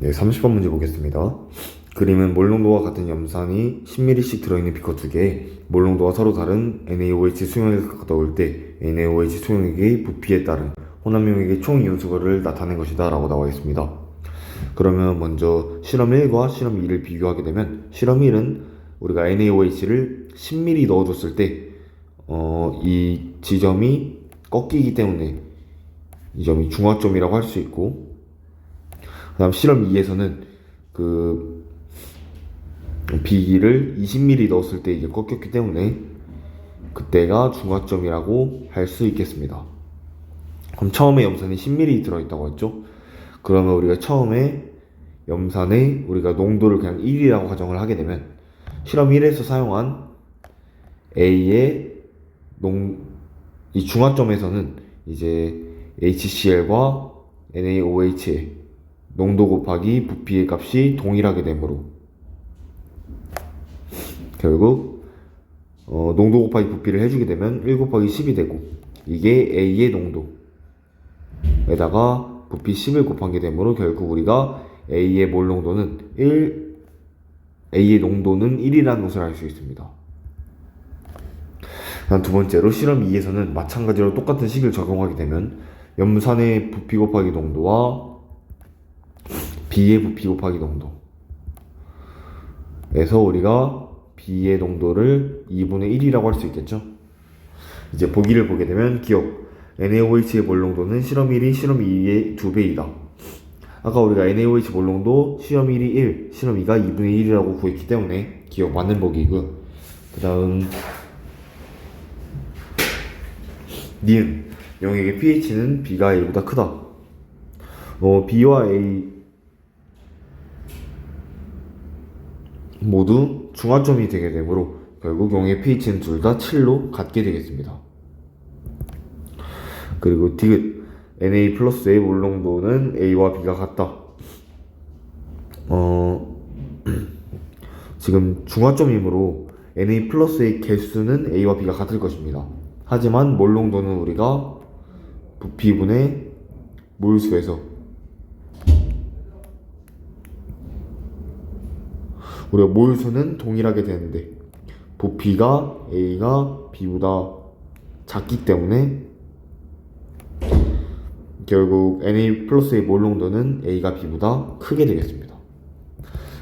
네, 30번 문제 보겠습니다. 그림은 몰농도와 같은 염산이 10ml씩 들어있는 비커 2개에 몰농도가 서로 다른 NaOH 수용액을 갖다 놓을 때 NaOH 수용액의 부피에 따른 혼합용액의 총 이온수거를 나타낸 것이다 라고 나와 있습니다. 그러면 먼저 실험 1과 실험 2를 비교하게 되면 실험 1은 우리가 NaOH를 10ml 넣어줬을 때 이 지점이 꺾이기 때문에 이 점이 중화점이라고 할 수 있고, 그 다음 실험 2에서는 그 비기를 20ml 넣었을 때 이게 꺾였기 때문에 그때가 중화점이라고 할 수 있겠습니다. 그럼 처음에 염산이 10ml 들어있다고 했죠? 그러면 우리가 처음에 염산의 우리가 농도를 그냥 1이라고 가정을 하게 되면 실험 1에서 사용한 A의 이 중화점에서는 이제 HCl과 NaOH의 농도 곱하기 부피의 값이 동일하게 되므로 결국 농도 곱하기 부피를 해주게 되면 1 곱하기 10이 되고, 이게 A의 농도에다가 부피 10을 곱한 게 되므로 결국 우리가 A의 몰 농도는 A의 농도는 1이라는 것을 알 수 있습니다. 다음 두 번째로 실험 2에서는 마찬가지로 똑같은 식을 적용하게 되면 염산의 부피 곱하기 농도와 B의 부피 곱하기 농도에서 우리가 B의 농도를 2분의 1이라고 할 수 있겠죠. 이제 보기를 보게 되면 기억, NaOH의 몰 농도는 실험 1이 실험 2의 2배이다. 아까 우리가 NaOH 몰 농도 실험 1이 1, 실험 2가 2분의 1이라고 구했기 때문에 기억 맞는 보기이고요. 그 다음 니은, 용액의 pH는 B가 A보다 크다. B와 A 모두 중화점이 되게 되므로 결국 용액 pH는 둘 다 7로 같게 되겠습니다. 그리고 디귿, Na 플러스의 몰 농도는 A와 B가 같다. 지금 중화점이므로 Na 플러스의 개수는 A와 B가 같을 것입니다. 하지만 몰 농도는 우리가 부피분의 몰수에서 우리가 몰수는 동일하게 되는데 부피가 A가 B보다 작기 때문에 결국 Na 플러스의 몰 농도는 A가 B보다 크게 되겠습니다.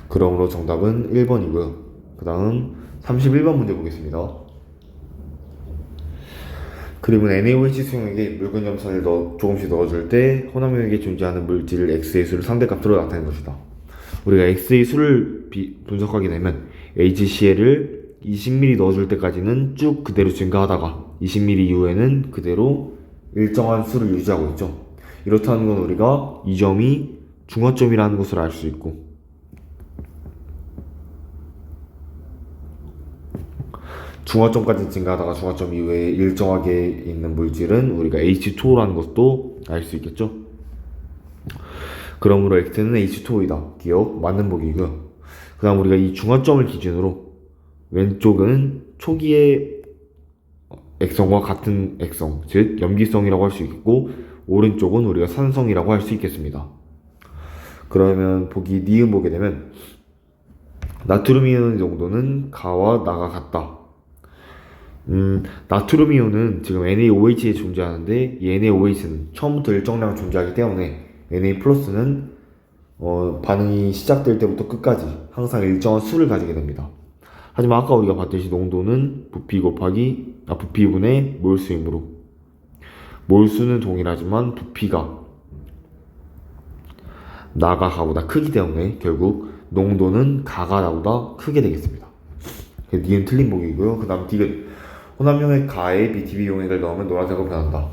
그러므로 정답은 1번이고요. 그 다음 31번 문제 보겠습니다. 그림은 NaOH 수용액에 묽은 염산을 조금씩 넣어줄 때 혼합용액에 존재하는 물질 X의 수를 상대값으로 나타낸 것이다. 우리가 X의 수를 분석하게 되면 HCl을 20ml 넣어줄 때까지는 쭉 그대로 증가하다가 20ml 이후에는 그대로 일정한 수를 유지하고 있죠. 이렇다는 건 우리가 이 점이 중화점이라는 것을 알 수 있고, 중화점까지 증가하다가 중화점 이후에 일정하게 있는 물질은 우리가 H2O라는 것도 알 수 있겠죠. 그러므로 X는 H2O이다. 기억 맞는 보기고요. 그 다음 우리가 이 중화점을 기준으로 왼쪽은 초기의 액성과 같은 액성, 즉 염기성이라고 할 수 있고, 오른쪽은 우리가 산성이라고 할 수 있겠습니다. 그러면 보기 니은 보게 되면 나트륨 이온 정도는 가와 나가 같다. 나트륨 이온은 지금 NaOH에 존재하는데 이 NaOH는 처음부터 일정량 존재하기 때문에 Na 플러스는 반응이 시작될 때부터 끝까지 항상 일정한 수를 가지게 됩니다. 하지만 아까 우리가 봤듯이 농도는 부피분의 몰수이므로 몰수는 동일하지만 부피가 나가 가보다 크기 때문에 결국 농도는 가가 나보다 크게 되겠습니다. 니은 틀린 보기이고요. 그 다음 디귿, 혼합용액 가에 BTB 용액을 넣으면 노란색으로 변한다.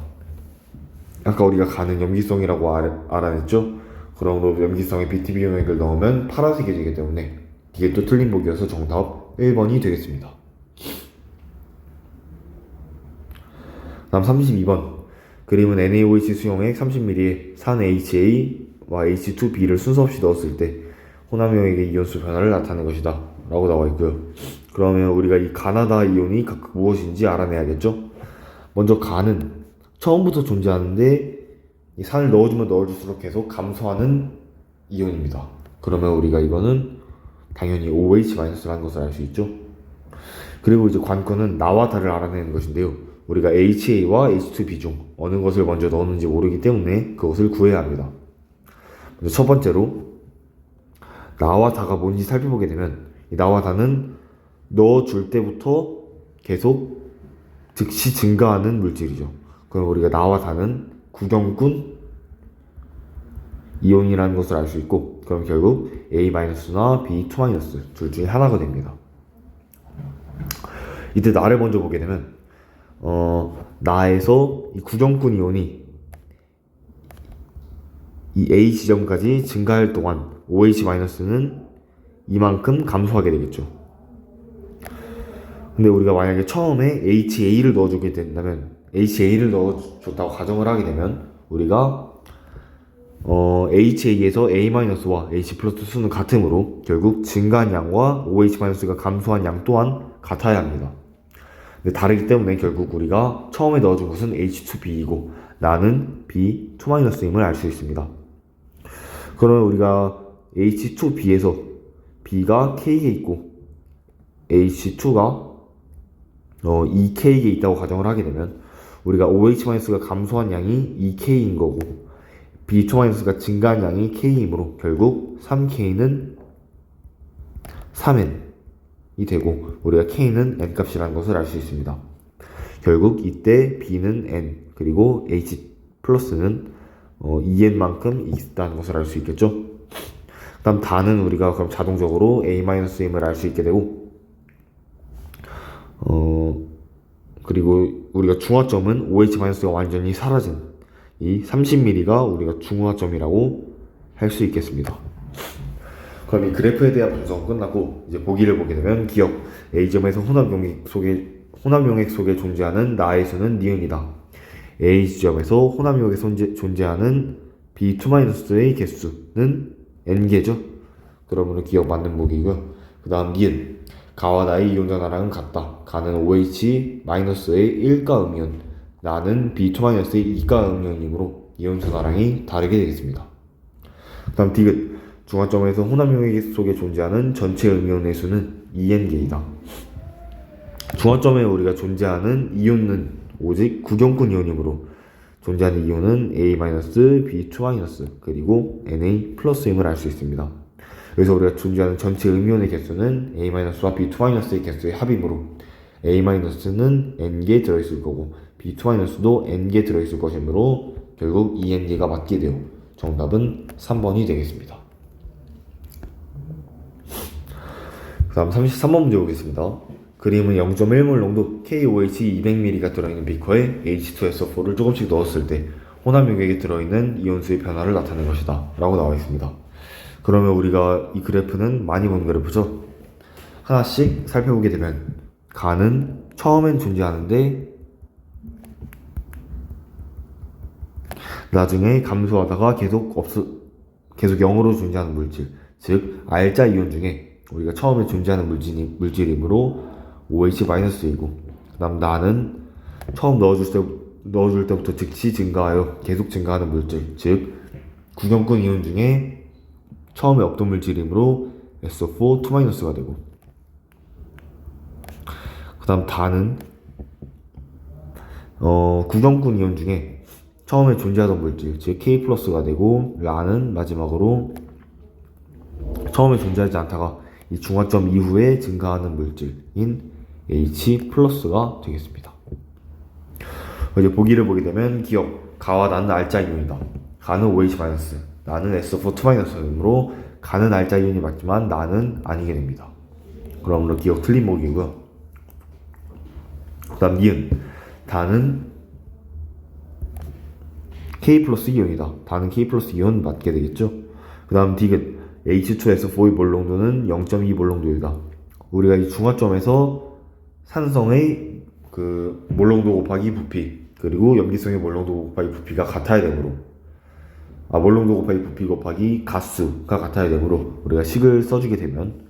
아까 우리가 가는 염기성이라고 알아냈죠? 그러므로 염기성에 BTB 용액을 넣으면 파란색이 되기 때문에 이게 또 틀린 보기여서 정답 1번이 되겠습니다. 다음 32번. 그림은 NaOH 수용액 30ml에 산 HA와 H2B를 순서 없이 넣었을 때 혼합용액의 이온수 변화를 나타낸 것이다 라고 나와 있고요. 그러면 우리가 이 가나다 이온이 각각 무엇인지 알아내야겠죠? 먼저 가는 처음부터 존재하는데 이 산을 넣어주면 넣어줄수록 계속 감소하는 이온입니다. 그러면 우리가 이거는 당연히 OH-라는 것을 알 수 있죠. 그리고 이제 관건은 나와 다를 알아내는 것인데요. 우리가 HA와 H2B 중 어느 것을 먼저 넣었는지 모르기 때문에 그것을 구해야 합니다. 먼저 첫 번째로 나와 다가 뭔지 살펴보게 되면 이 나와 다는 넣어줄 때부터 계속 즉시 증가하는 물질이죠. 그럼 우리가 나와 다는 구경꾼 이온이라는 것을 알 수 있고, 그럼 결국 A-나 B2- 둘 중에 하나가 됩니다. 이때 나를 먼저 보게 되면 나에서 이 구경꾼 이온이 이 A 지점까지 증가할 동안 OH-는 이만큼 감소하게 되겠죠. 근데 우리가 만약에 처음에 HA를 넣어주게 된다면, HA를 넣어줬다고 가정을 하게 되면 우리가 HA에서 A-와 H 플러스 수는 같으므로 결국 증가한 양과 OH-가 감소한 양 또한 같아야 합니다. 근데 다르기 때문에 결국 우리가 처음에 넣어준 것은 H2B이고 나는 B2-임을 알 수 있습니다. 그러면 우리가 H2B에서 B가 K에 있고 H2가 2K에 있다고 가정을 하게 되면 우리가 OH-가 감소한 양이 2K인 거고 B2-가 증가한 양이 K이므로 결국 3K는 3N이 되고 우리가 K는 N값이라는 것을 알 수 있습니다. 결국 이때 B는 N 그리고 H 플러스는 2N만큼 있다는 것을 알 수 있겠죠. 그 다음 다는 우리가 그럼 자동적으로 A-M을 알 수 있게 되고 그리고 우리가 중화점은 OH-가 완전히 사라진 이 30mm가 우리가 중화점이라고 할 수 있겠습니다. 그럼 이 그래프에 대한 분석은 끝났고 이제 보기를 보게 되면 기억 A점에서 혼합용액 속에 존재하는 나의 수는 니은이다. A 지점에서 혼합용액에 존재하는 B2-의 개수는 N개죠. 그러므로 기억 맞는 보기고요. 그 다음 니은 가와 나의 이온전화량은 같다. 가는 OH-의 1가 음이온, 나는 B2-의 2가 음이온이므로 이온전화량이 다르게 되겠습니다. 그 다음 디귿 중화점에서 혼합용액 속에 존재하는 전체 음이온의 수는 2N개이다. 중화점에 우리가 존재하는 이온은 오직 구경꾼 이온이므로 존재하는 이온은 A-, B2- 그리고 Na+임을 알 수 있습니다. 그래서 우리가 존재하는 전체 음이온의 개수는 A-와 B2-의 개수의 합이므로 A-는 N개 들어있을 거고 B2-도 N개 들어있을 것이므로 결국 2N개가 맞게 되어 정답은 3번이 되겠습니다. 그 다음 33번 문제 보겠습니다. 그림은 0.1몰 농도 KOH 200ml가 들어있는 비커에 H2SO4를 조금씩 넣었을 때 혼합용액에 들어있는 이온수의 변화를 나타낸 것이다 라고 나와 있습니다. 그러면 우리가 이 그래프는 많이 본 그래프죠. 하나씩 살펴보게 되면 가는 처음엔 존재하는데 나중에 감소하다가 계속 0으로 존재하는 물질, 즉 R자 이온 중에 우리가 처음에 존재하는 물질이므로 OH-이고 그 다음 나는 처음 넣어줄 때부터 즉시 증가하여 계속 증가하는 물질, 즉 구경꾼 이온 중에 처음에 없던 물질이므로 SO4 2-가 되고 그 다음 다는 구경꾼 이온 중에 처음에 존재하던 물질, 즉 K+가 되고 라는 마지막으로 처음에 존재하지 않다가 이 중화점 이후에 증가하는 물질인 H+가 되겠습니다. 이제 보기를 보게 되면 기억 가와 나는 R자 이온이다. 가는 OH-, 나는 SO4 2-이므로 가는 R자 이온이 맞지만 나는 아니게 됩니다. 그러므로 기억 틀린 보기고요. 그 다음 니은 다는 K+ 이온이다. 다는 K+ 이온 맞게 되겠죠. 그 다음 디귿 H2SO4의 몰 농도는 0.2몰 농도이다. 우리가 이 중화점에서 산성의 그 몰 농도 곱하기 부피 그리고 염기성의 몰 농도 곱하기 부피가 같아야 되므로 몰 농도 곱하기 부피 곱하기 가수가 같아야 되므로 우리가 식을 써주게 되면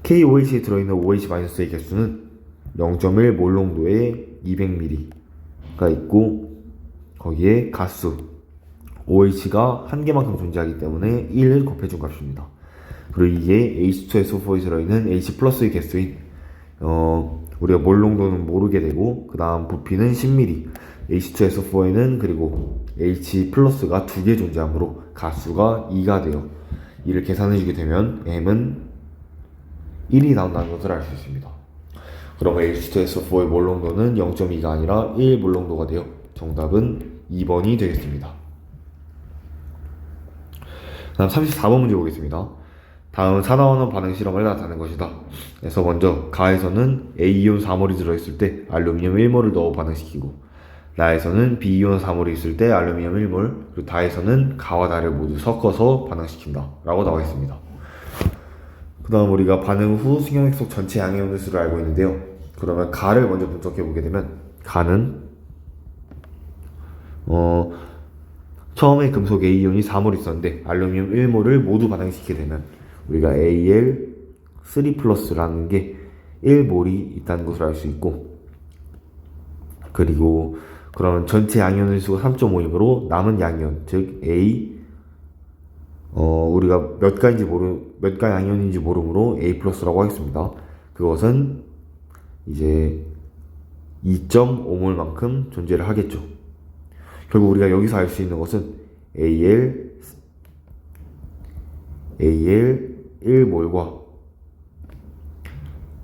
KOH에 들어있는 OH-의 개수는 0.1몰 농도의 200ml가 있고 거기에 가수 OH가 한 개만큼 존재하기 때문에 1을 곱해준 값입니다. 그리고 이게 H2SO4에 들어있는 H 플러스의 개수인 우리가 몰 농도는 모르게 되고 그 다음 부피는 10ml, H2SO4에는 그리고 H 플러스가 2개 존재하므로 가수가 2가 돼요. 이를 계산해주게 되면 M은 1이 나온다는 것을 알 수 있습니다. 그러면 H2SO4의 몰 농도는 0.2가 아니라 1 몰 농도가 되어 정답은 2번이 되겠습니다. 다음 34번 문제 보겠습니다. 다음은 사나워는 반응 실험을 나타낸 것이다. 그래서 먼저 가에서는 A이온 4몰이 들어있을 때 알루미늄 1몰을 넣어 반응시키고, 나에서는 B이온 4몰이 있을 때 알루미늄 1몰, 그리고 다에서는 가와 나를 모두 섞어서 반응시킨다 라고 나와 있습니다. 그 다음 우리가 반응 후 승용액 속 전체 양이온의 수를 알고 있는데요. 그러면 가를 먼저 분석해 보게 되면 가는 처음에 금속 A이온이 4몰 있었는데 알루미늄 1몰을 모두 반응시키게 되면 우리가 Al3+라는 게 1몰이 있다는 것을 알 수 있고, 그리고 그러면 전체 양이온의 수가 3.5이므로 남은 양이온, 즉 A 우리가 몇 가 양이온인지 모르므로 A+라고 하겠습니다. 그것은 이제 2.5몰만큼 존재를 하겠죠. 결국 우리가 여기서 알 수 있는 것은 Al 1몰과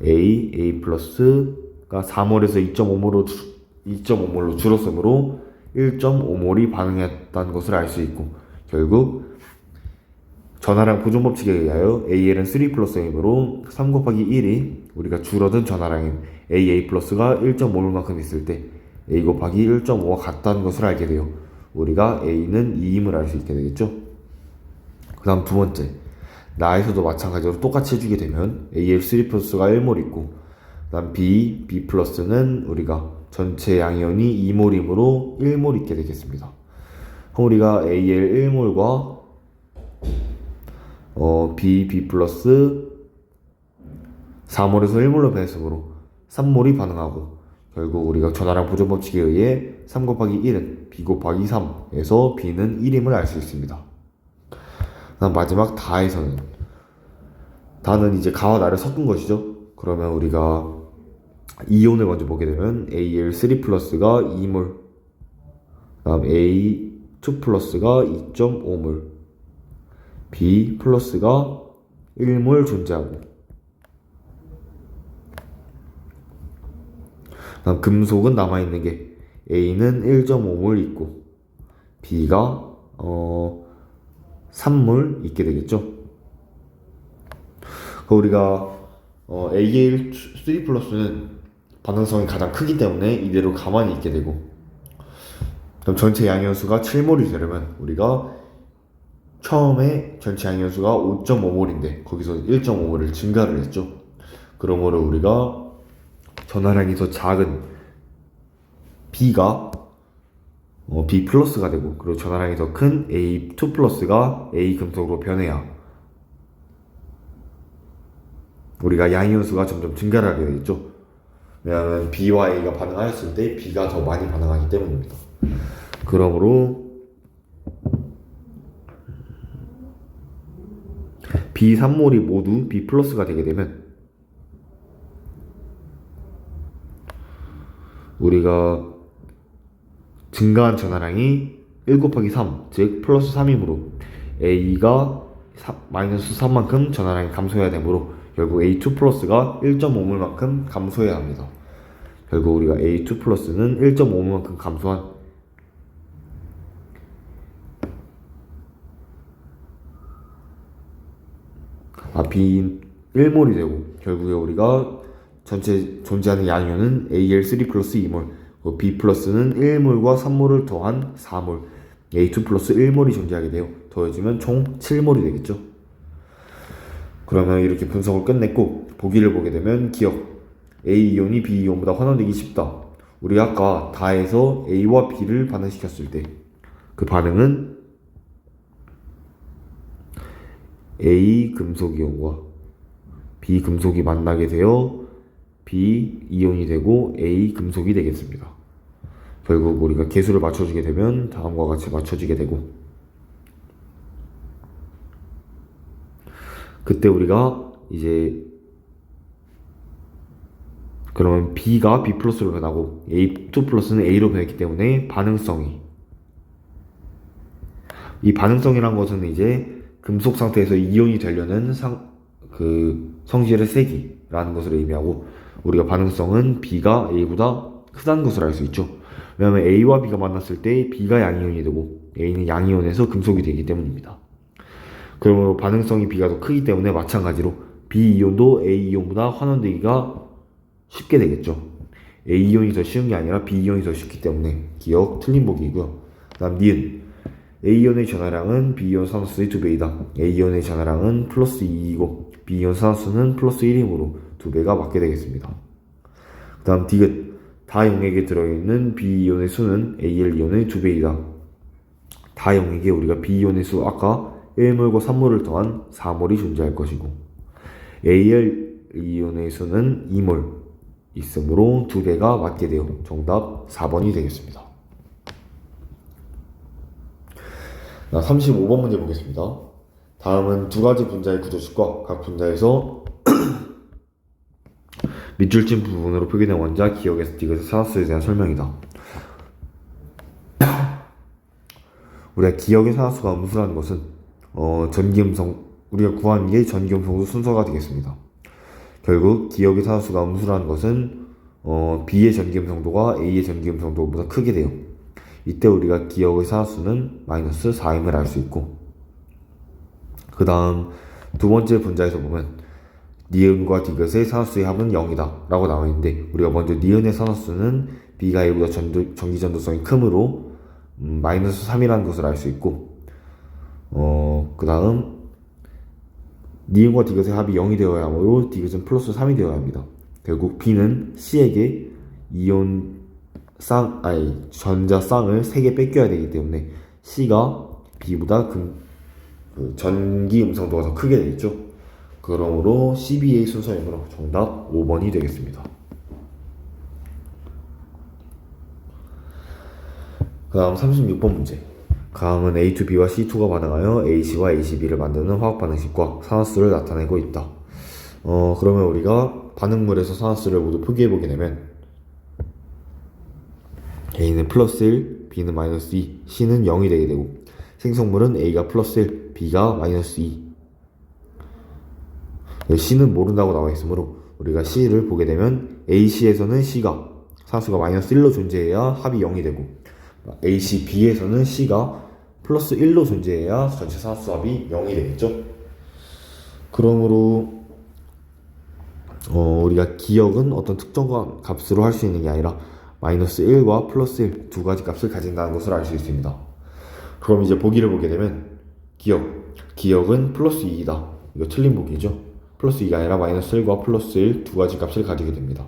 A+가 4몰에서 2.5몰로 줄었으므로 1.5몰이 반응했다는 것을 알 수 있고, 결국 전하량 보존 법칙에 의하여 AL은 3+M으로 3 곱하기 1이 우리가 줄어든 전하량인 AA+가 1.5몰만큼 있을 때 A 곱하기 1.5와 같다는 것을 알게 돼요. 우리가 A는 2임을 알 수 있게 되겠죠. 그 다음 두 번째, 나에서도 마찬가지로 똑같이 해주게 되면 AL3+가 1몰 있고, 그 다음 B는 우리가 전체 양이온이 2몰이므로 1몰 있게 되겠습니다. 그럼 우리가 AL 1몰과 B 플러스 4몰에서 1몰로 변했으므로 3몰이 반응하고, 결국 우리가 전하량 보존 법칙에 의해 3 곱하기 1은 B 곱하기 3에서 B는 1임을 알 수 있습니다. 다음 마지막 다에서는, 다는 이제 가와 나를 섞은 것이죠. 그러면 우리가 이온을 먼저 보게 되면 Al3+가 2몰, 다음 A2+가 2.5몰, B+가 1몰 존재하고, 다음 금속은 남아있는 게 A는 1.5몰 있고 B가 3몰 있게 되겠죠. 우리가 Al3+는 반응성이 가장 크기 때문에 이대로 가만히 있게 되고, 그럼 전체 양이온수가 7몰이 되려면 우리가 처음에 전체 양이온수가 5.5몰인데 거기서 1.5몰을 증가를 했죠. 그러므로 우리가 전하량이 더 작은 B가 B+가 되고, 그리고 전하량이 더 큰 A2+가 A 금속으로 변해야 우리가 양이온수가 점점 증가를 하게 되겠죠. 왜냐하면 B와 A가 반응하였을 때 B가 더 많이 반응하기 때문입니다. 그러므로 B3몰이 모두 B+가 되게 되면 우리가 증가한 전하량이 1 곱하기 3, 즉 플러스 3이므로 A가 마이너스 3만큼 전하량이 감소해야 되므로 결국 A2+가 1.5몰만큼 감소해야 합니다. 결국 우리가 A2+는 1.5몰만큼 감소한 B 1몰이 되고, 결국에 우리가 전체 존재하는 양이온은 Al3 플러스 2몰, B+는 1몰과 3몰을 더한 4몰, A2 플러스 1몰이 존재하게 돼요. 더해주면 총 7몰이 되겠죠. 그러면 이렇게 분석을 끝냈고 보기를 보게 되면 기억, A이온이 B이온보다 환원되기 쉽다. 우리 아까 다에서 A와 B를 반응시켰을 때 그 반응은 A 금속이온과 B 금속이 만나게 되어 B 이온이 되고 A 금속이 되겠습니다. 결국 우리가 개수를 맞춰주게 되면 다음과 같이 맞춰지게 되고, 그때 우리가 이제 그러면 B가 B 플러스로 변하고 A2 플러스는 A로 변했기 때문에 이 반응성이란 것은 이제 금속 상태에서 이온이 되려는 성질의 세기라는 것을 의미하고, 우리가 반응성은 B가 A보다 크다는 것을 알 수 있죠. 왜냐하면 A와 B가 만났을 때 B가 양이온이 되고 A는 양이온에서 금속이 되기 때문입니다. 그러므로 반응성이 B가 더 크기 때문에 마찬가지로 B이온도 A이온보다 환원되기가 쉽게 되겠죠. A이온이 더 쉬운 게 아니라 B이온이 더 쉽기 때문에 기억 틀린 보기이고요. 그 다음 니은, A이온의 전하량은 B이온 산화수의 2배이다. A이온의 전하량은 플러스 2이고 B이온 산화수는 플러스 1이므로 2배가 맞게 되겠습니다. 그 다음 디귿, 다용액에 들어있는 B이온의 수는 Al이온의 2배이다. 다용액에 우리가 B이온의 수 아까 1몰과 3몰을 더한 4몰이 존재할 것이고, Al이온의 수는 2몰 있으므로 2배가 맞게 되어 정답 4번이 되겠습니다. 35번 문제 보겠습니다. 다음은 두 가지 분자의 구조식과 각 분자에서 밑줄진 부분으로 표기된 원자, 기억에서 디귿의 산화수에 대한 설명이다. 우리가 기억의 산화수가 음수라는 것은 전기음성, 우리가 구한 게 전기음성도 순서가 되겠습니다. 결국 기억의 산화수가 음수라는 것은 B의 전기음성도가 A의 전기음성도보다 크게 돼요. 이때 우리가 기억의 산화수는 마이너스 4임을 알 수 있고, 그 다음 두 번째 분자에서 보면 니은과 디귿의 산화수의 합은 0이다 라고 나와 있는데, 우리가 먼저 니은의 산화수는 B가 A보다 전기전도성이 크므로 마이너스 3이라는 것을 알 수 있고, 그 다음 니은과 디귿의 합이 0이 되어야 하므로 디귿은 플러스 3이 되어야 합니다. 결국 B는 C에게 전자 쌍을 3개 뺏겨야 되기 때문에 C가 B보다 전기 음성도가 더 크게 되겠죠. 그러므로 CBA 순서이므로 정답 5번이 되겠습니다. 그 다음 36번 문제. 다음은 A2B와 C2가 반응하여 AC와 ACB를 만드는 화학 반응식과 산화수를 나타내고 있다. 그러면 우리가 반응물에서 산화수를 모두 표기해보게 되면 A는 플러스 1, B는 마이너스 2, C는 0이 되게 되고, 생성물은 A가 플러스 1, B가 마이너스 2. C는 모른다고 나와 있으므로 우리가 C를 보게 되면 AC에서는 C가 산수가 마이너스 1로 존재해야 합이 0이 되고, ACB에서는 C가 플러스 1로 존재해야 전체 산수 합이 0이 되겠죠. 그러므로 우리가 기억은 어떤 특정 값으로 할 수 있는 게 아니라 마이너스 1과 플러스 1 두 가지 값을 가진다는 것을 알 수 있습니다. 그럼 이제 보기를 보게 되면 기억은 플러스 2이다. 이거 틀린 보기죠. 플러스 2가 아니라 마이너스 1과 플러스 1 두 가지 값을 가지게 됩니다.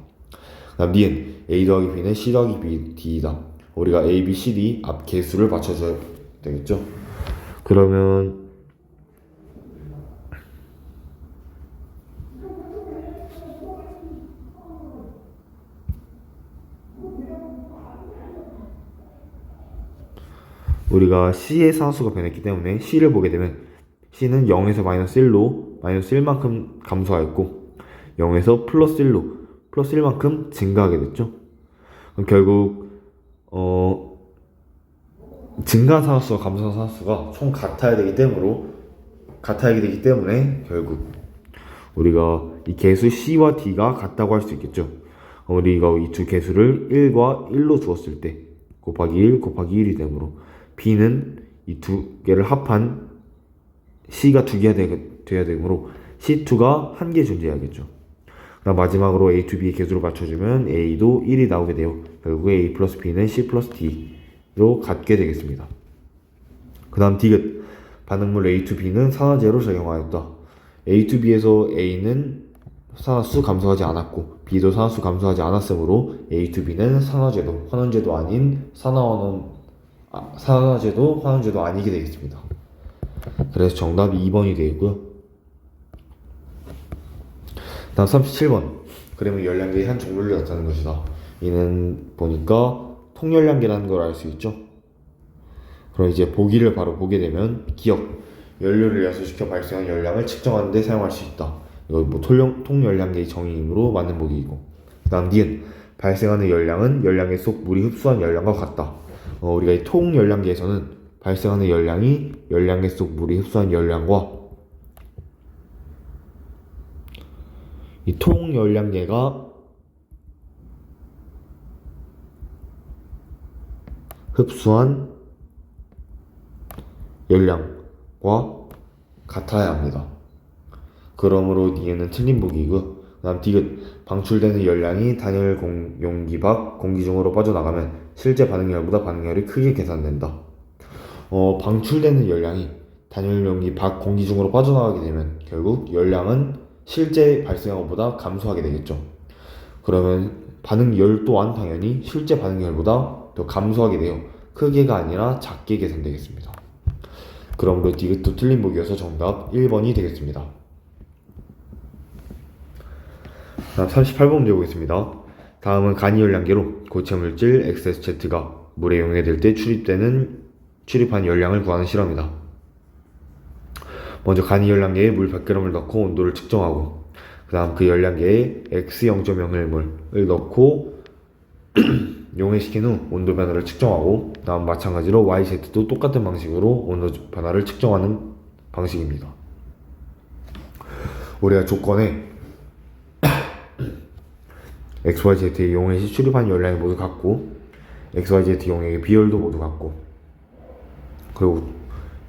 그 다음 니은 A 더하기 B는 C 더하기 B, D이다. 우리가 A, B, C, D 앞 개수를 맞춰줘야 되겠죠. 그러면 우리가 C의 산수가 변했기 때문에 C를 보게 되면 C는 0에서 마이너스 1로 마이너스 1만큼 감소하였고 0에서 플러스 1로 플러스 1만큼 증가하게 됐죠. 그럼 결국 증가한 산화수와 감소한 산화수가 총 같아야 되기 때문에 결국 우리가 이 개수 C와 D가 같다고 할 수 있겠죠. 우리가 이 두 개수를 1과 1로 주었을 때 곱하기 1 곱하기 1이 되므로 B는 이 두 개를 합한 C가 두 개가 돼야 되므로 C2가 한 개 존재해야겠죠. 그다음 마지막으로 A2B의 개수를 맞춰주면 A도 1이 나오게 돼요. 결국에 A 플러스 B는 C 플러스 D로 같게 되겠습니다. 그 다음 디귿 반응물 A2B는 산화제로 작용하였다. A2B에서 A는 산화수 감소하지 않았고 B도 산화수 감소하지 않았으므로 A2B는 산화제도 환원제도 아닌 산화제도 환원제도 아니게 되겠습니다. 그래서 정답이 2번이 되겠고요. 다음 37번 그림은 열량계의 한 종류를 나타내는 것이다. 이는 보니까 통열량계라는 걸 알 수 있죠. 그럼 이제 보기를 바로 보게 되면 기억 연료를 야수시켜 발생한 열량을 측정하는 데 사용할 수 있다. 이거 뭐 통열량계의 정의이므로 맞는 보기이고, 그 다음 니은 발생하는 열량은 열량계 속 물이 흡수한 열량과 같다. 우리가 이 통열량계에서는 발생하는 열량이 열량계 속 물이 흡수한 열량과 이 통열량계가 흡수한 열량과 같아야 합니다. 그러므로 니은은 틀린 보기이고, 그 다음 디귿 방출되는 열량이 단열 용기 밖 공기 중으로 빠져나가면 실제 반응열보다 반응열이 크게 계산된다. 방출되는 열량이 단열 용기 밖 공기 중으로 빠져나가게 되면 결국 열량은 실제 발생한 것보다 감소하게 되겠죠. 그러면 반응열 또한 당연히 실제 반응열보다 더 감소하게 돼요. 크게가 아니라 작게 계산되겠습니다. 그러므로 디귿도 틀린 보기여서 정답 1번이 되겠습니다. 다음 38번 문제 보겠습니다. 다음은 간이열량계로 고체물질 XSZ가 물에 용해될 때 출입한 열량을 구하는 실험이다. 먼저 간이열량계에 물 100g을 넣고 온도를 측정하고, 그 다음 그 열량계에 X 0.01몰을 넣고 용해시킨 후 온도 변화를 측정하고, 그 다음 마찬가지로 YZ도 똑같은 방식으로 온도 변화를 측정하는 방식입니다. 우리가 조건에 XYZ의 용해 시 출입한 열량이 모두 같고, XYZ 용해의 비열도 모두 같고, 그리고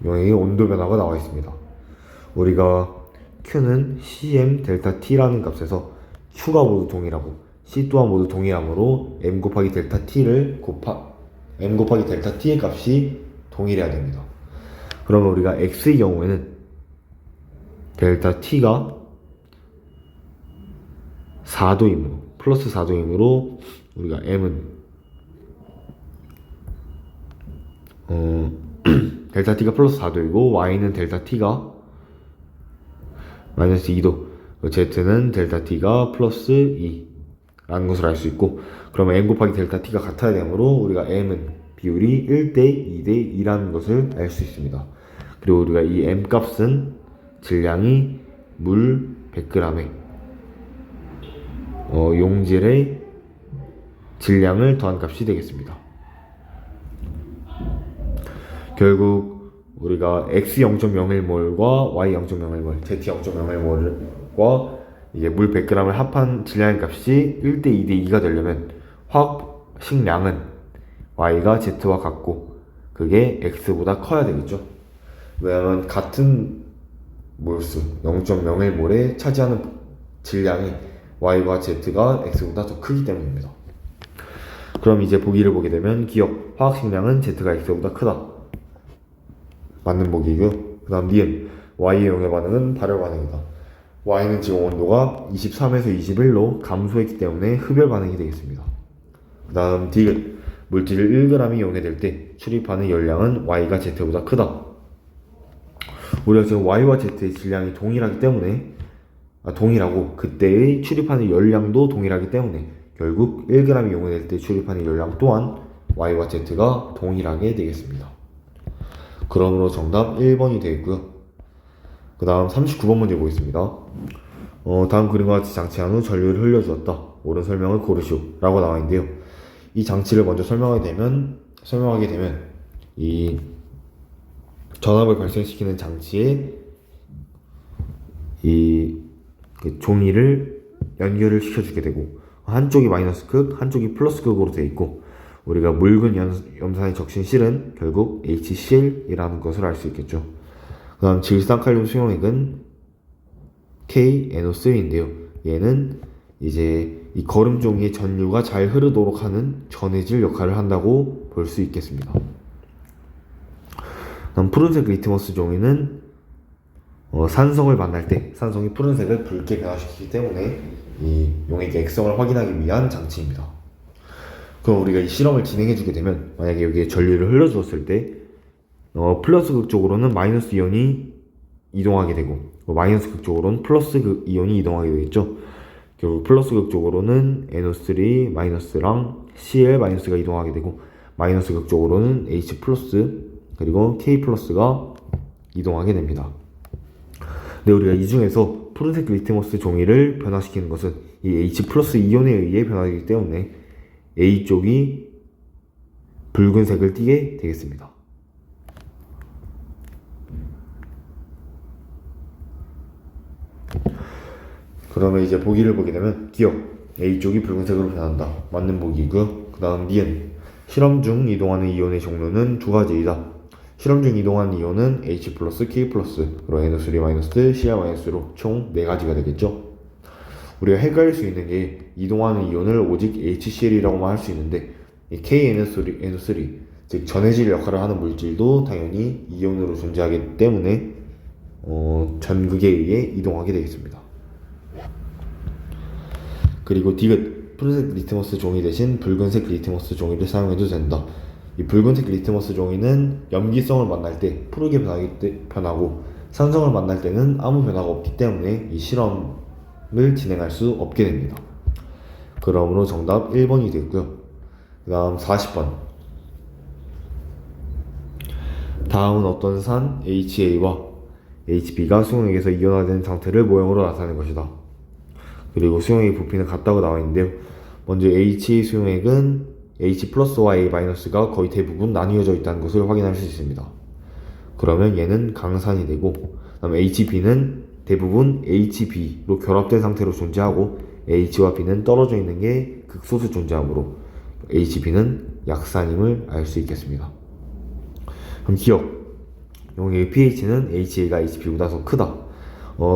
용해의 온도 변화가 나와 있습니다. 우리가 Q는 CM 델타 T라는 값에서 Q가 모두 동일하고 C 또한 모두 동일하므로 M 곱하기 델타 T의 값이 동일해야 됩니다. 그러면 우리가 X의 경우에는 델타 T가 4도이므로 플러스 4도이므로 우리가 M은 델타 T가 플러스 4도이고 Y는 델타 T가 마이너스 2도, Z는 델타 T가 플러스 2라는 것을 알 수 있고, 그러면 M 곱하기 델타 T가 같아야 되므로 우리가 M은 비율이 1대 2대 2라는 것을 알 수 있습니다. 그리고 우리가 이 M 값은 질량이 물 100g에 용질의 질량을 더한 값이 되겠습니다. 결국 우리가 X 0.01몰과 Y 0.01몰, Z 0.01몰과 이게 물 100g을 합한 질량의 값이 1대 2대 2가 되려면 화학식량은 Y가 Z와 같고 그게 X보다 커야 되겠죠. 왜냐하면 같은 몰수 0.01몰에 차지하는 질량이 Y와 Z가 X보다 더 크기 때문입니다. 그럼 이제 보기를 보게 되면 기억, 화학식량은 Z가 X보다 크다. 맞는 보기이고요. 그 다음 니은, Y의 용해 반응은 발열 반응이다. Y는 지금 온도가 23에서 21로 감소했기 때문에 흡열 반응이 되겠습니다. 그 다음 디귿, 물질 1g이 용해될 때 출입하는 열량은 Y가 Z보다 크다. 우리가 지금 Y와 Z의 질량이 동일하기 때문에 동일하고 그때의 출입하는 열량도 동일하기 때문에 결국 1g이 용해될 때 출입하는 열량 또한 Y와 Z가 동일하게 되겠습니다. 그러므로 정답 1번이 되겠고요. 그 다음 39번 문제 보겠습니다. 다음 그림과 같이 장치한 후 전류를 흘려주었다. 옳은 설명을 고르시오 라고 나와 있는데요. 이 장치를 먼저 설명하게 되면 이 전압을 발생시키는 장치에 그 종이를 연결을 시켜주게 되고 한쪽이 마이너스 극, 한쪽이 플러스 극으로 되어 있고 우리가 묽은 염산의 적신 실은 결국 HCl이라는 것을 알 수 있겠죠. 그 다음 질산칼륨 수용액은 KNO3인데요. 얘는 이제 이 거름 종이의 전류가 잘 흐르도록 하는 전해질 역할을 한다고 볼 수 있겠습니다. 다음 푸른색 리트머스 종이는 산성을 만날 때 산성이 푸른색을 붉게 변화시키기 때문에 이 용액의 액성을 확인하기 위한 장치입니다. 그럼 우리가 이 실험을 진행해주게 되면 만약에 여기에 전류를 흘려주었을 때 플러스 극 쪽으로는 마이너스 이온이 이동하게 되고 마이너스 극 쪽으로는 플러스 극 이온이 이동하게 되겠죠. 결국 플러스 극 쪽으로는 NO3 마이너스랑 Cl 마이너스가 이동하게 되고 마이너스 극 쪽으로는 H 플러스 그리고 K 플러스가 이동하게 됩니다. 근데 우리가 이 중에서 푸른색 리트머스 종이를 변화시키는 것은 이 H 플러스 이온에 의해 변화되기 때문에 A 쪽이 붉은색을 띠게 되겠습니다. 그러면 이제 보기를 보게 되면 기억 A 쪽이 붉은색으로 변한다. 맞는 보기고요. 그 다음 니은 실험 중 이동하는 이온의 종류는 두 가지이다. 실험 중 이동하는 이온은 H 플러스, K 플러스, 그리고 NO3 마이너스, Cr 마이너스로 총 4가지가 되겠죠. 우리가 헷갈릴 수 있는 게 이동하는 이온을 오직 HCl이라고만 할 수 있는데 이 KNO3, 즉 전해질 역할을 하는 물질도 당연히 이온으로 존재하기 때문에 전극에 의해 이동하게 되겠습니다. 그리고 디귿 푸른색 리트머스 종이 대신 붉은색 리트머스 종이를 사용해도 된다. 이 붉은색 리트머스 종이는 염기성을 만날 때 푸르게 변하고 산성을 만날 때는 아무 변화가 없기 때문에 이 실험을 진행할 수 없게 됩니다. 그러므로 정답 1번이 되고요. 그 다음 40번 다음은 어떤 산 HA와 HB가 수용액에서 이온화된 상태를 모형으로 나타낸 것이다. 그리고 수용액 부피는 같다고 나와 있는데요. 먼저 HA 수용액은 H 플러스와 A 마이너스가 거의 대부분 나뉘어져 있다는 것을 확인할 수 있습니다. 그러면 얘는 강산이 되고, 그다음 HB는 대부분 HB로 결합된 상태로 존재하고 H와 B는 떨어져 있는 게 극소수 존재하므로 HB는 약산임을 알 수 있겠습니다. 그럼 기억 용액의 pH는 HA가 HB보다 더 크다.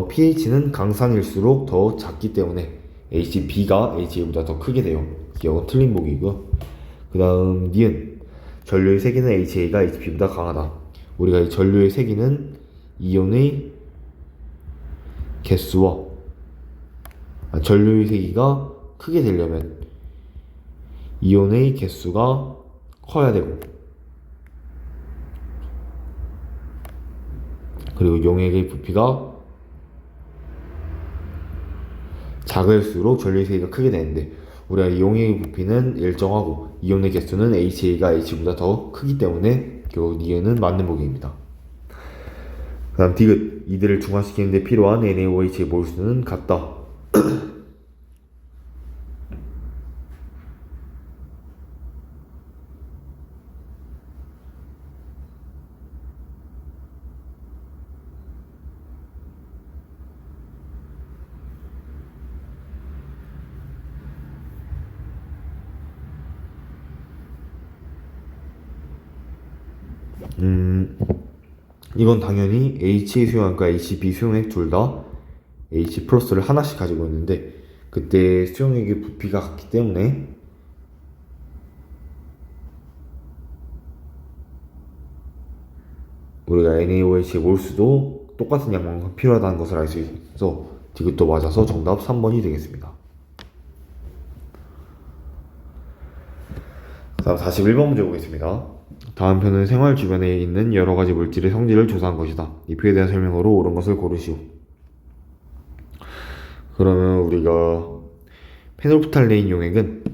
pH는 강산일수록 더 작기 때문에 HB가 HA보다 더 크게 돼요. 기억은 틀린 보기이고요. 그 다음 니은 전류의 세기는 HA가 HB보다 강하다. 우리가 이 전류의 세기는 이온의 개수와 전류의 세기가 크게 되려면 이온의 개수가 커야 되고 그리고 용액의 부피가 작을수록 전류의 세기가 크게 되는데 우리가 용액의 부피는 일정하고 이온의 개수는 HA가 H보다 더 크기 때문에 결국 니은은 맞는 보기입니다. 그 다음 디귿 이들을 중화시키는 데 필요한 NaOH의 몰수는 같다. 이건 당연히 HA 수용액과 HB 수용액 둘 다 H 플러스를 하나씩 가지고 있는데 그때 수용액의 부피가 같기 때문에 우리가 NaOH의 몰수도 똑같은 양만큼 필요하다는 것을 알 수 있어서 디귿도 맞아서 정답 3번이 되겠습니다. 다음 41번 문제 보겠습니다. 다음 편은 생활 주변에 있는 여러 가지 물질의 성질을 조사한 것이다. 이 표에 대한 설명으로 옳은 것을 고르시오. 그러면 우리가 페놀프탈레인 용액은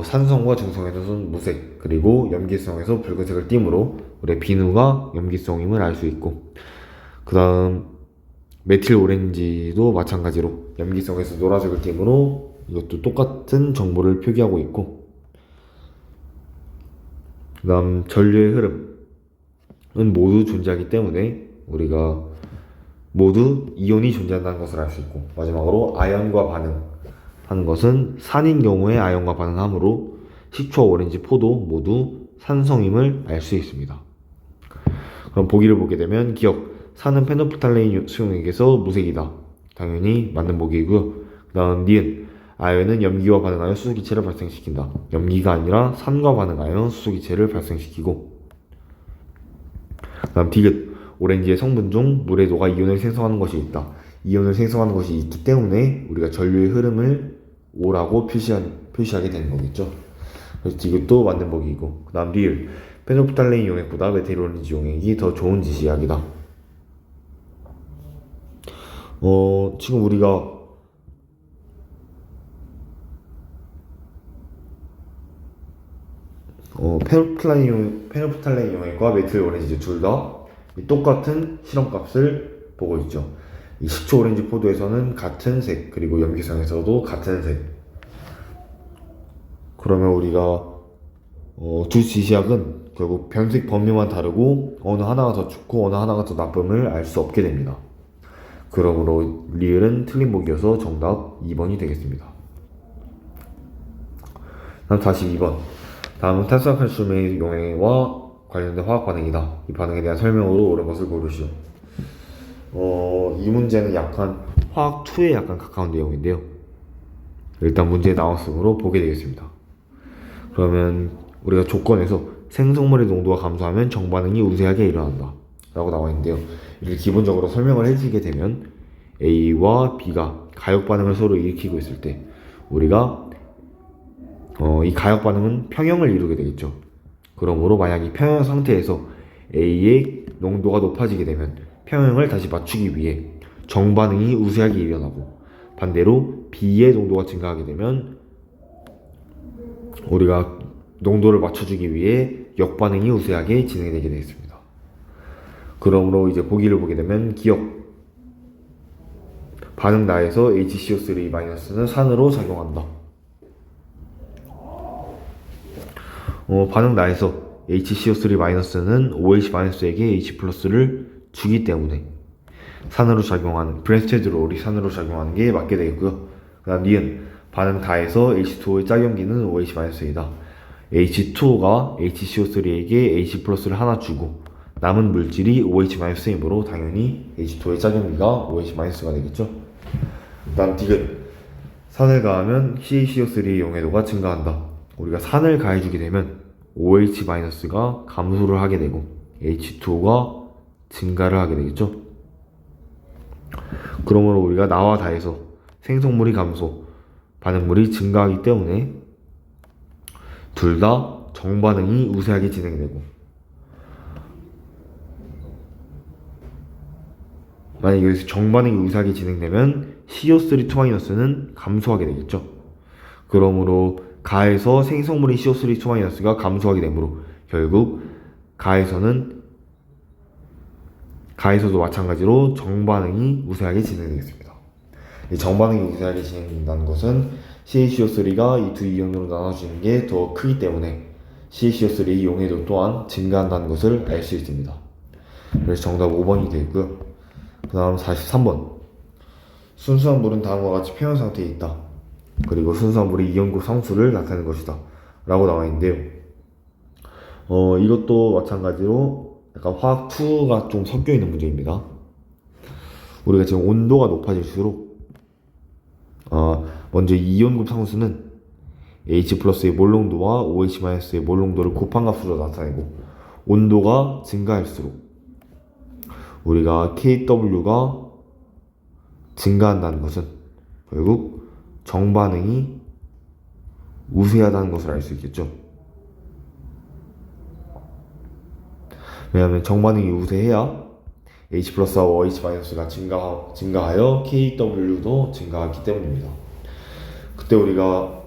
산성과 중성에서는 무색 그리고 염기성에서 붉은색을 띠므로 우리 비누가 염기성임을 알 수 있고 그 다음 메틸 오렌지도 마찬가지로 염기성에서 노란색을 띠므로 이것도 똑같은 정보를 표기하고 있고 그 다음 전류의 흐름은 모두 존재하기 때문에 우리가 모두 이온이 존재한다는 것을 알 수 있고 마지막으로 아연과 반응하는 것은 산인 경우에 아연과 반응하므로 식초, 오렌지, 포도 모두 산성임을 알 수 있습니다. 그럼 보기를 보게 되면 기억 산은 페놀프탈레인 수용액에서 무색이다. 당연히 맞는 보기이고요. 그 다음 니은 아연은 염기와 반응하여 수소기체를 발생시킨다. 염기가 아니라 산과 반응하여 수소기체를 발생시키고 그 다음 디귿 오렌지의 성분 중 물에 녹아 이온을 생성하는 것이 있다. 이온을 생성하는 것이 있기 때문에 우리가 전류의 흐름을 O라고 표시하게 되는 거겠죠. 그래서 디귿도 맞는 보기이고 그 다음 리을 페놀프탈레인 용액보다 메틸 오렌지 용액이 더 좋은 지시약이다. 지금 우리가 페놀프탈레인 용액과 메틸 오렌지 둘 다 이 똑같은 실험값을 보고 있죠. 이 식초 오렌지 포도에서는 같은 색, 그리고 염기성에서도 같은 색. 그러면 우리가 두 지시약은 결국 변색 범위만 다르고 어느 하나가 더 좋고 어느 하나가 더 나쁨을 알 수 없게 됩니다. 그러므로 리을은 틀린 보기여서 정답 2번이 되겠습니다. 다음 42번. 다음은 탄산칼슘의 용해와 관련된 화학 반응이다. 이 반응에 대한 설명으로 옳은 것을 고르시오. 이 문제는 약간 화학 2에 약간 가까운 내용인데요. 일단 문제에 나왔으므로 보게 되겠습니다. 그러면 우리가 조건에서 생성물의 농도가 감소하면 정반응이 우세하게 일어난다 라고 나와 있는데요. 이를 기본적으로 설명을 해주게 되면 A와 B가 가역 반응을 서로 일으키고 있을 때 우리가 이 가역 반응은 평형을 이루게 되겠죠. 그러므로 만약 이 평형 상태에서 A의 농도가 높아지게 되면 평형을 다시 맞추기 위해 정반응이 우세하게 일어나고, 반대로 B의 농도가 증가하게 되면 우리가 농도를 맞춰주기 위해 역반응이 우세하게 진행되게 되겠습니다. 그러므로 이제 보기를 보게 되면 기억 반응 나에서 HCO3-는 산으로 작용한다. 반응 나에서 HCO3-는 OH-에게 H+를 주기 때문에 산으로 작용하는 브랜스테드 롤이 산으로 작용하는 게 맞게 되겠고요. 그 다음 니은 반응 다에서 H2O의 짝염기는 OH-이다. H2O가 HCO3에게 H+를 하나 주고 남은 물질이 OH-이므로 당연히 H2O의 짝염기가 OH-가 되겠죠. 그 다음 디귿 산을 가하면 CaCO3의 용해도가 증가한다. 우리가 산을 가해주게 되면 OH-가 감소를 하게 되고 H2O가 증가를 하게 되겠죠. 그러므로 우리가 나와 다에서 생성물이 감소, 반응물이 증가하기 때문에 둘 다 정반응이 우세하게 진행되고, 만약 여기서 정반응이 우세하게 진행되면 CO3-는 감소하게 되겠죠. 그러므로 가에서 생성물인 CO3-가 감소하게 되므로 결국 가에서도 마찬가지로 정반응이 우세하게 진행되겠습니다. 이 정반응이 우세하게 진행된다는 것은 CaCO3가 이 두 이온으로 나눠지는 게 더 크기 때문에 CaCO3 용해도 또한 증가한다는 것을 알 수 있습니다. 그래서 정답 5번이 되고요. 그 다음 43번. 순수한 물은 다음과 같이 평형 상태에 있다. 그리고 순수한 물이 이온급 상수를 나타내는 것이다 라고 나와 있는데요. 이것도 마찬가지로 약간 화학 2가 좀 섞여 있는 문제입니다. 우리가 지금 온도가 높아질수록 먼저 이온급 상수는 H+의 몰농도와 OH-의 몰농도를 곱한 값으로 나타내고, 온도가 증가할수록 우리가 KW가 증가한다는 것은 결국 정반응이 우세하다는 것을 알 수 있겠죠. 왜냐하면 정반응이 우세해야 H+와 OH-가 증가하여 KW도 증가하기 때문입니다. 그때 우리가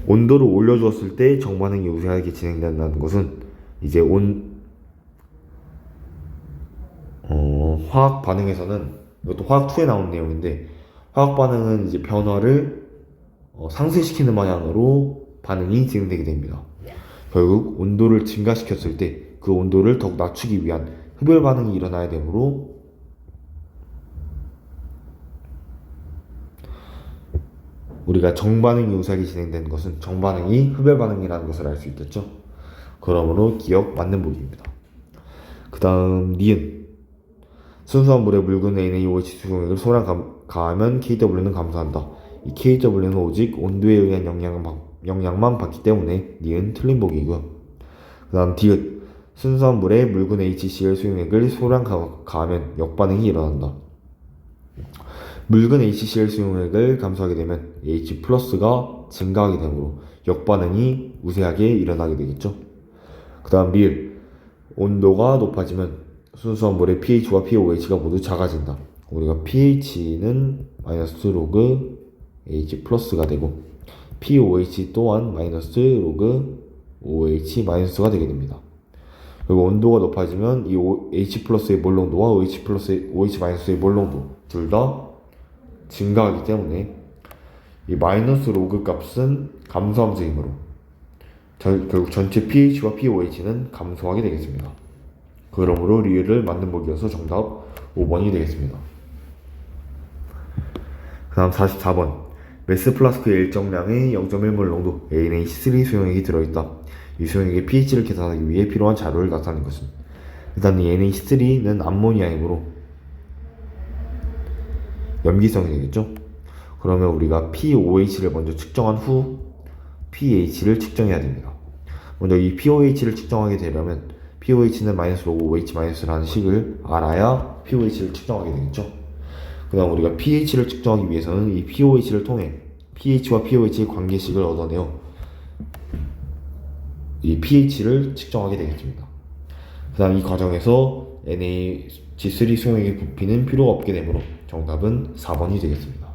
온도를 올려주었을 때 정반응이 우세하게 진행된다는 것은 이제 화학 반응에서는, 이것도 화학 2에 나온 내용인데, 화학 반응은 이제 변화를 상쇄시키는 방향으로 반응이 진행되게 됩니다. 결국 온도를 증가시켰을 때 그 온도를 더욱 낮추기 위한 흡열 반응이 일어나야 되므로 우리가 정반응이 우세하게 진행되는 것은 정반응이 흡열 반응이라는 것을 알 수 있겠죠. 그러므로 기억 맞는 보기입니다. 그 다음 니은 순수한 물에 묽은 NaOH 수용액을 소량 가하면 KW는 감소한다. 이 KW는 오직 온도에 의한 영향만 받기 때문에 니은 틀린 보기이고요. 그 다음 디귿 순수한 물에 묽은 HCl 수용액을 소량 가하면 역반응이 일어난다. 묽은 HCl 수용액을 감소하게 되면 H+가 증가하게 되므로 역반응이 우세하게 일어나게 되겠죠. 그 다음 리을 온도가 높아지면 순수한 물의 pH와 pOH가 모두 작아진다. 우리가 pH는 마이너스 로그 H+가 되고 pOH 또한 마이너스 로그 OH 마이너스가 되게 됩니다. 그리고 온도가 높아지면 이 H 플러스의 몰 농도와 OH 마이너스의 몰 농도 둘 다 증가하기 때문에 이 마이너스 로그 값은 감소하면서 이므로 결국 전체 pH와 pOH는 감소하게 되겠습니다. 그러므로 리을을 맞는 보기여서 정답 5번이 되겠습니다. 그 다음 44번 메스 플라스크의 일정량의 0.1몰 농도 NaC3 수용액이 들어있다. 이 수용액의 pH를 계산하기 위해 필요한 자료를 나타낸 것은 일단 이 NaC3는 암모니아이므로 염기성이 되겠죠. 그러면 우리가 pOH를 먼저 측정한 후 pH를 측정해야 됩니다. 먼저 이 pOH를 측정하게 되려면 pOH는 마이너스 로그 OH 마이너스라는 식을 알아야 pOH를 측정하게 되겠죠. 그 다음 우리가 pH를 측정하기 위해서는 이 pOH를 통해 pH와 pOH의 관계식을 얻어내어 이 pH를 측정하게 되겠습니다. 그 다음 이 과정에서 NaC3 수용액의 부피는 필요가 없게 되므로 정답은 4번이 되겠습니다.